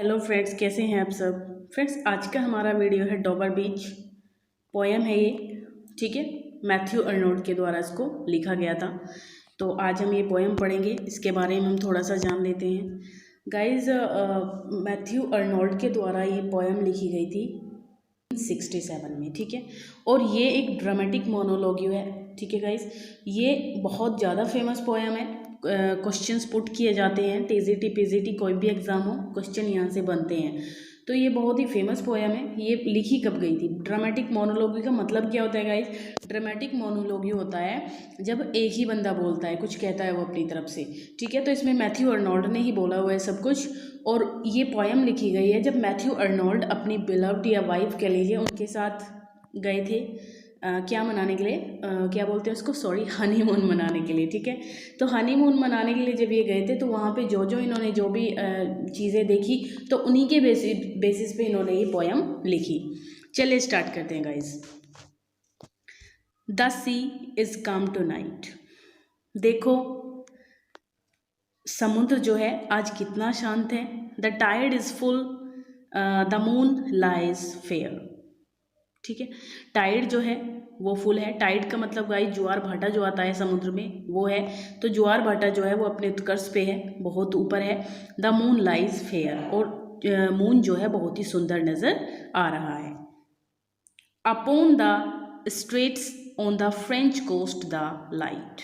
Hello friends, कैसे हैं आप सब। फ्रेंड्स, आज का हमारा वीडियो है डॉबर बीच। पोएम है ये, ठीक है। मैथ्यू अर्नोल्ड के द्वारा इसको लिखा गया था। तो आज हम ये पोएम पढ़ेंगे, इसके बारे में हम थोड़ा सा जान लेते हैं। गाइस, मैथ्यू अर्नोल्ड के द्वारा ये पोएम लिखी गई थी 67 में, ठीक है। और ये एक ड्रामेटिक मोनोलॉग है, ठीक है गाइस। ये बहुत ज़्यादा फेमस पोएम है। क्वेश्चंस पुट किए जाते हैं, टीजीटी पीजीटी कोई भी एग्ज़ाम हो, क्वेश्चन यहाँ से बनते हैं। तो ये बहुत ही फेमस पोएम है। ये लिखी कब गई थी? ड्रामेटिक मोनोलॉग का मतलब क्या होता है गाइस? ड्रामेटिक मोनोलॉग होता है जब एक ही बंदा बोलता है, कुछ कहता है वो अपनी तरफ से, ठीक है। तो इसमें मैथ्यू अर्नोल्ड ने ही बोला हुआ है सब कुछ। और ये पोएम लिखी गई है जब मैथ्यू अर्नोल्ड अपनी बिलव्ड या वाइफ कह लीजिए उनके साथ गए थे क्या मनाने के लिए, क्या बोलते हैं उसको, सॉरी, हनीमून मनाने के लिए, ठीक है। तो हनीमून मनाने के लिए जब ये गए थे तो वहाँ पे जो इन्होंने जो भी चीज़ें देखी, तो उन्हीं के बेसिस पे इन्होंने ये पोएम लिखी। चलिए स्टार्ट करते हैं guys. The sea is calm tonight. देखो समुद्र जो है आज कितना शांत है। The tide is full, the moon lies fair, ठीक है। टाइड जो है वो फुल है। टाइड का मतलब गाइस ज्वार भाटा जो आता है समुद्र में वो है। तो ज्वार भाटा जो है वो अपने उत्कर्ष पे है, बहुत ऊपर है। द मून लाइज फेयर, और मून जो है बहुत ही सुंदर नजर आ रहा है। Upon the straits on the French coast the light,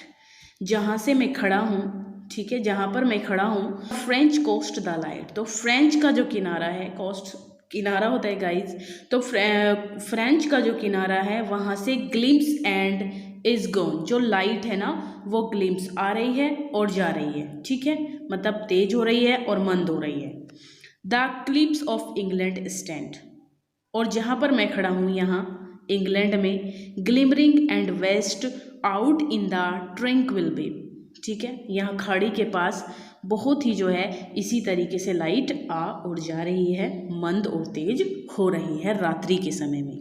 जहाँ से मैं खड़ा हूँ, ठीक है, जहाँ पर मैं खड़ा हूँ, फ्रेंच कोस्ट द लाइट। तो फ्रेंच का जो किनारा है, कोस्ट किनारा होता है गाइज, तो फ्रेंच का जो किनारा है वहाँ से ग्लिम्स एंड इज गोन, जो लाइट है ना वो ग्लिम्स आ रही है और जा रही है, ठीक है, मतलब तेज हो रही है और मंद हो रही है। The cliffs of England stand, और जहाँ पर मैं खड़ा हूँ यहाँ इंग्लैंड में, glimmering and vast out in the tranquil bay, ठीक है। यहाँ खाड़ी के पास बहुत ही जो है इसी तरीके से लाइट आ और जा रही है, मंद और तेज हो रही है रात्रि के समय में।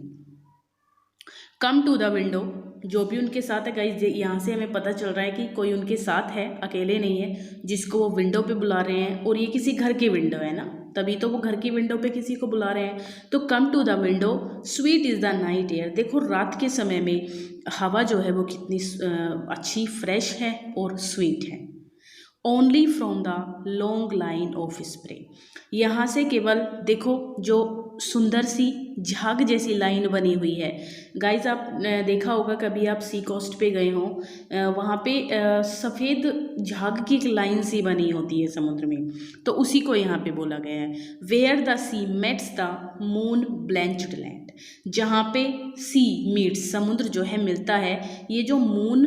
कम टू द विंडो, जो भी उनके साथ है गाइस, यहाँ से हमें पता चल रहा है कि कोई उनके साथ है, अकेले नहीं है, जिसको वो विंडो पे बुला रहे हैं। और ये किसी घर की विंडो है ना, तभी तो वो घर की विंडो पे किसी को बुला रहे हैं। तो come to the window, sweet is the night air. देखो रात के समय में हवा जो है वो कितनी अच्छी, फ्रेश है और स्वीट है। Only from the long line of spray, यहाँ से केवल देखो जो सुंदर सी झाग जैसी लाइन बनी हुई है। गाइस, आप देखा होगा कभी आप सी कोस्ट पे गए हों, वहाँ पे सफ़ेद झाग की एक लाइन सी बनी होती है समुद्र में, तो उसी को यहाँ पे बोला गया है। Where the sea meets the moon blanched land, जहाँ पे सी मीट्स, समुद्र जो है मिलता है, ये जो मून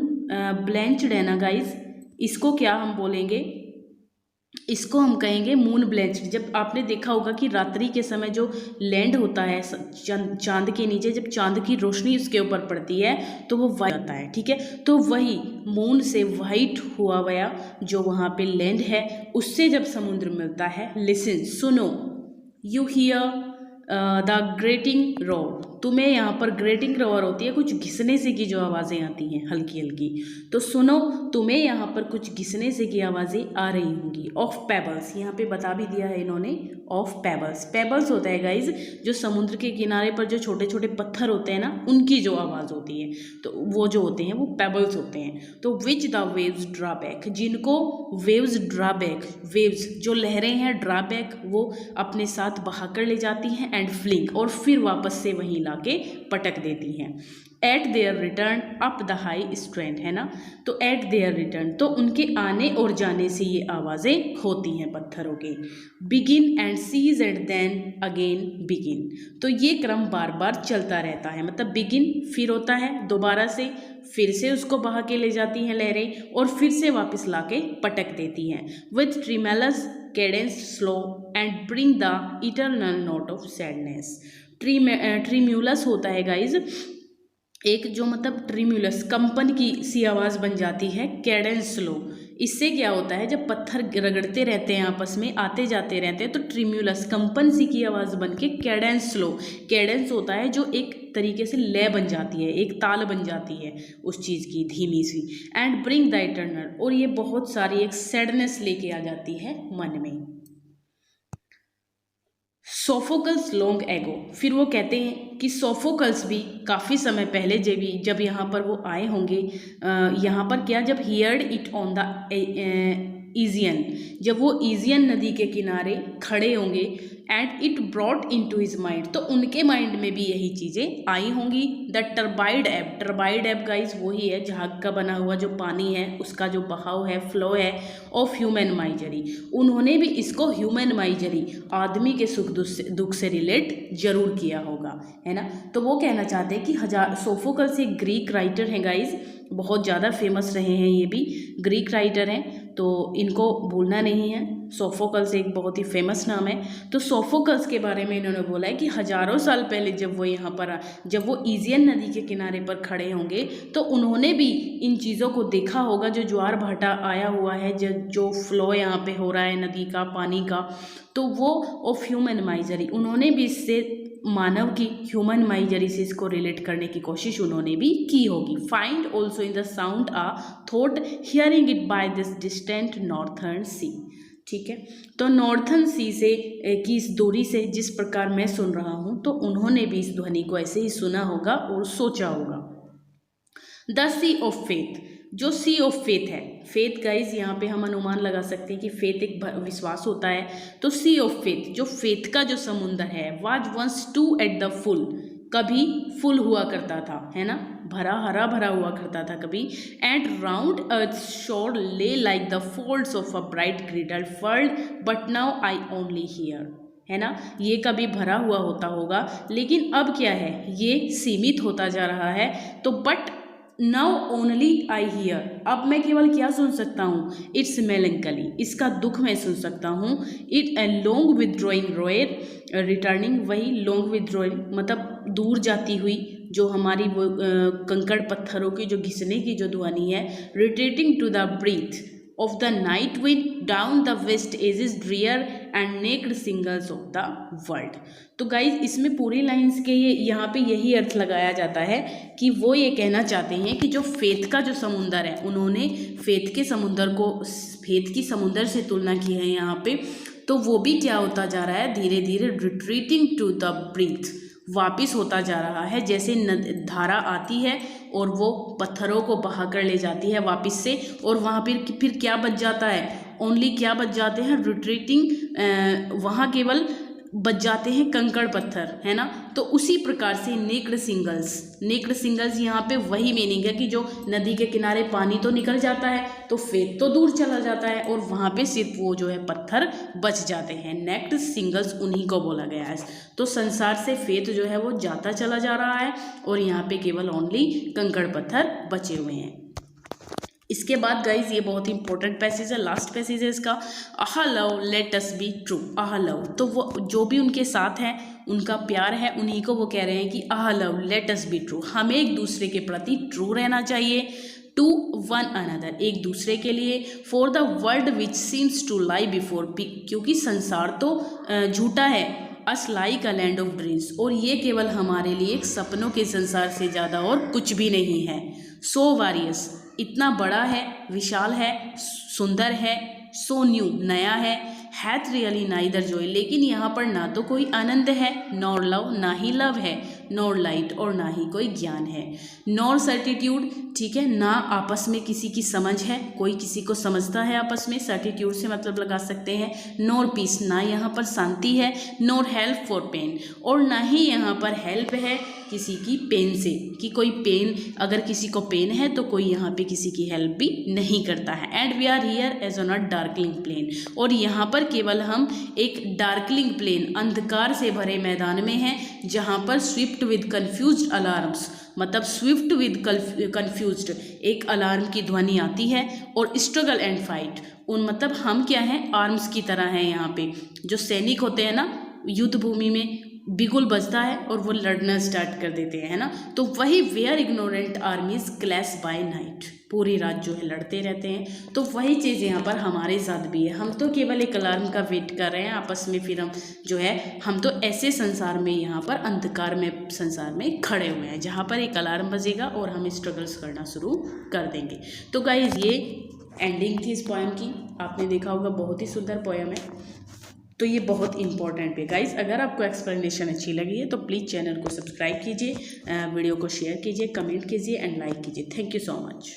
ब्लैंच्ड है ना गाइस, इसको क्या हम बोलेंगे, इसको हम कहेंगे मून ब्लैंच्ड। जब आपने देखा होगा कि रात्रि के समय जो लैंड होता है चांद के नीचे, जब चांद की रोशनी उसके ऊपर पड़ती है तो वो वाइट आता है, ठीक है। तो वही मून से वाइट हुआ गया जो वहाँ पे लैंड है, उससे जब समुद्र मिलता है, लिसन, सुनो, you here the grating roar, तुम्हें यहाँ पर ग्रेटिंग रोर होती है, कुछ घिसने से की जो आवाज़ें आती हैं हल्की हल्की, तो सुनो, तुम्हें यहाँ पर कुछ घिसने से की आवाज़ें आ रही होंगी। ऑफ पेबल्स, यहाँ पे बता भी दिया है इन्होंने, ऑफ पेबल्स। पेबल्स होता है गाइज जो समुद्र के किनारे पर जो छोटे छोटे पत्थर होते हैं ना, उनकी जो आवाज़ होती है, तो वो जो होते हैं वो पेबल्स होते हैं। तो विच द वेव्स ड्रॉबैक, जिनको वेव्स ड्रॉबैक, वेव्स जो लहरें हैं, ड्रॉबैक वो अपने साथ बहा कर ले जाती हैं, एंड फ्लिंग, और फिर वापस से वहीं लाके पटक देती हैं। At their return up the high strand, है ना, तो एट देयर रिटर्न, तो उनके आने और जाने से ये आवाज़ें होती हैं पत्थरों के। Begin and cease and then again begin, तो ये क्रम बार बार चलता रहता है, मतलब बिगिन फिर होता है दोबारा से, फिर से उसको बहा के ले जाती हैं लहरें और फिर से वापस लाके पटक देती हैं। With tremulous cadence slow and bring the eternal note of sadness. Tremulous होता है गाइज एक जो, मतलब ट्रीम्यूलस कंपन की सी आवाज़ बन जाती है, कैडेंस स्लो, इससे क्या होता है जब पत्थर रगड़ते रहते हैं आपस में, आते जाते रहते हैं, तो ट्रीम्यूलस कंपन सी की आवाज़ बन के कैडेंस स्लो, कैडेंस होता है जो एक तरीके से लय बन जाती है, एक ताल बन जाती है उस चीज़ की, धीमी सी। एंड ब्रिंग द इटर्नल, और ये बहुत सारी एक सैडनेस लेके आ जाती है मन में। सोफोकल्स लॉन्ग एगो, फिर वो कहते हैं कि सोफोकल्स भी काफ़ी समय पहले जब यहाँ पर वो आए होंगे, यहाँ पर क्या, जब heard it on the Aegean, जब वो ईजियन नदी के किनारे खड़े होंगे, and it brought into his mind, तो उनके माइंड में भी यही चीज़ें आई होंगी। द टर्बाइड एब गाइज वही है झाग का बना हुआ जो पानी है, उसका जो बहाव है, फ्लो है, ऑफ ह्यूमन माइजरी। उन्होंने भी इसको ह्यूमन माइजरी, आदमी के सुख दुख से रिलेट जरूर किया होगा, है ना। तो वो कहना चाहते हैं कि सोफोकल्स एक ग्रीक राइटर हैं गाइज, बहुत ज़्यादा फेमस रहे हैं, ये भी ग्रीक राइटर हैं, तो इनको भूलना नहीं है। सोफोकल्स एक बहुत ही फेमस नाम है। तो सोफोकल्स के बारे में इन्होंने बोला है कि हजारों साल पहले जब वो ईजियन नदी के किनारे पर खड़े होंगे, तो उन्होंने भी इन चीज़ों को देखा होगा, जो ज्वार भाटा आया हुआ है, जो फ्लो यहाँ पे हो रहा है नदी का, पानी का, तो वो ऑफ ह्यूमन माइजरी, उन्होंने भी इससे मानव की ह्यूमन माइजरी से इसको रिलेट करने की कोशिश उन्होंने भी की होगी। Find also in the sound a thought hearing it by this distant northern sea, ठीक है। तो नॉर्थर्न सी से की इस दूरी से जिस प्रकार मैं सुन रहा हूँ, तो उन्होंने भी इस ध्वनि को ऐसे ही सुना होगा और सोचा होगा। द सी ऑफ फेथ, जो सी ऑफ फेथ है, फेथ गाइज यहाँ पे हम अनुमान लगा सकते हैं कि फेथ एक विश्वास होता है। तो सी ऑफ फेथ, जो फेथ का जो समुंदर है, was once too at the full, कभी फुल हुआ करता था, है ना, हरा भरा हुआ करता था कभी। And round earth shore lay like the folds of a bright girdle furled, but now I only hear, है ना। ये कभी भरा हुआ होता होगा, लेकिन अब क्या है, ये सीमित होता जा रहा है। तो but now only I hear, अब मैं केवल क्या सुन सकता हूँ, इट्स मेलंकली, इसका दुख मैं सुन सकता हूँ। It a long withdrawing roar returning, वही लॉन्ग विदड्रॉइंग मतलब दूर जाती हुई, जो हमारी वो कंकड़ पत्थरों की जो घिसने की जो ध्वनि है। Retreating to the breath of the night wind down the west edges drear and naked singles of the world। तो गाइज इसमें पूरी लाइंस के यहाँ पे यही अर्थ लगाया जाता है कि वो ये कहना चाहते हैं कि जो फेथ का जो समुंदर है, उन्होंने फेथ की समुंदर से तुलना की है यहाँ पे। तो वो भी क्या होता जा रहा है, धीरे धीरे रिट्रीटिंग टू द ब्रीथ, वापिस होता जा रहा है। जैसे धारा आती है और वो पत्थरों को बहा कर ले जाती है वापस से, और वहाँ फिर क्या बच जाता है, ओनली क्या बच जाते हैं, रिट्रीटिंग, वहाँ केवल बच जाते हैं कंकड़ पत्थर, है ना। तो उसी प्रकार से नेक्ड सिंगल्स यहाँ पे वही मीनिंग है कि जो नदी के किनारे पानी तो निकल जाता है, तो फेथ तो दूर चला जाता है, और वहाँ पे सिर्फ वो जो है पत्थर बच जाते हैं। नेक्ड सिंगल्स उन्हीं को बोला गया है। तो संसार से फेथ जो है वो जाता चला जा रहा है, और यहाँ पे केवल ओनली कंकड़ पत्थर बचे हुए हैं। इसके बाद गाइज ये बहुत ही इंपॉर्टेंट पैसेज है, लास्ट पैसेज है इसका। आहा love let us be true, आहा लव, तो वो जो भी उनके साथ हैं, उनका प्यार है, उन्हीं को वो कह रहे हैं कि आहा love let us be true, हमें एक दूसरे के प्रति ट्रू रहना चाहिए। टू वन अनदर, एक दूसरे के लिए। For the world which seems to lie before peak, क्योंकि संसार तो झूठा है। Us like a land of dreams, और ये केवल हमारे लिए एक सपनों के संसार से ज़्यादा और कुछ भी नहीं है। सो वारियस, इतना बड़ा है, विशाल है, सुंदर है। सो न्यू, नया है। हैथ रियली नाइदर जॉय, लेकिन यहाँ पर ना तो कोई आनंद है, नॉर लव, ना ही लव है, नॉर लाइट, और ना ही कोई ज्ञान है। नॉर सर्टिट्यूड, ठीक है, ना आपस में किसी की समझ है, कोई किसी को समझता है आपस में, सर्टिट्यूड से मतलब लगा सकते हैं। नॉर पीस, ना यहाँ पर शांति है। नॉर हेल्प फॉर पेन, और ना ही यहाँ पर हेल्प है किसी की पेन से, कि कोई पेन, अगर किसी को पेन है तो कोई यहाँ पे किसी की हेल्प भी नहीं करता है। And we are here as on a darkling plain, और यहाँ पर केवल हम एक डार्कलिंग प्लेन, अंधकार से भरे मैदान में हैं, जहाँ पर स्विफ्ट विद कन्फ्यूज्ड अलार्म्स, मतलब स्विफ्ट विद कन्फ्यूज्ड, एक अलार्म की ध्वनि आती है, और स्ट्रगल एंड फाइट, उन मतलब हम क्या हैं, आर्म्स की तरह हैं। यहाँ पे जो सैनिक होते हैं ना, युद्ध भूमि में बिगुल बजता है और वो लड़ना स्टार्ट कर देते हैं, है ना। तो वही where ignorant armies clash by night, पूरी रात जो है लड़ते रहते हैं। तो वही चीज़ यहाँ पर हमारे साथ भी है, हम तो केवल एक अलार्म का वेट कर रहे हैं आपस में, फिर हम जो है, हम तो ऐसे संसार में, यहाँ पर अंधकार में संसार में खड़े हुए हैं, जहाँ पर एक अलार्म बजेगा और हम स्ट्रगल्स करना शुरू कर देंगे। तो गाइज ये एंडिंग थी इस पोएम की, आपने देखा होगा बहुत ही सुंदर पोएम है। तो ये बहुत इंपॉर्टेंट है गाइस। अगर आपको एक्सप्लेनेशन अच्छी लगी है तो प्लीज़ चैनल को सब्सक्राइब कीजिए, वीडियो को शेयर कीजिए, कमेंट कीजिए एंड लाइक कीजिए। Thank you so much.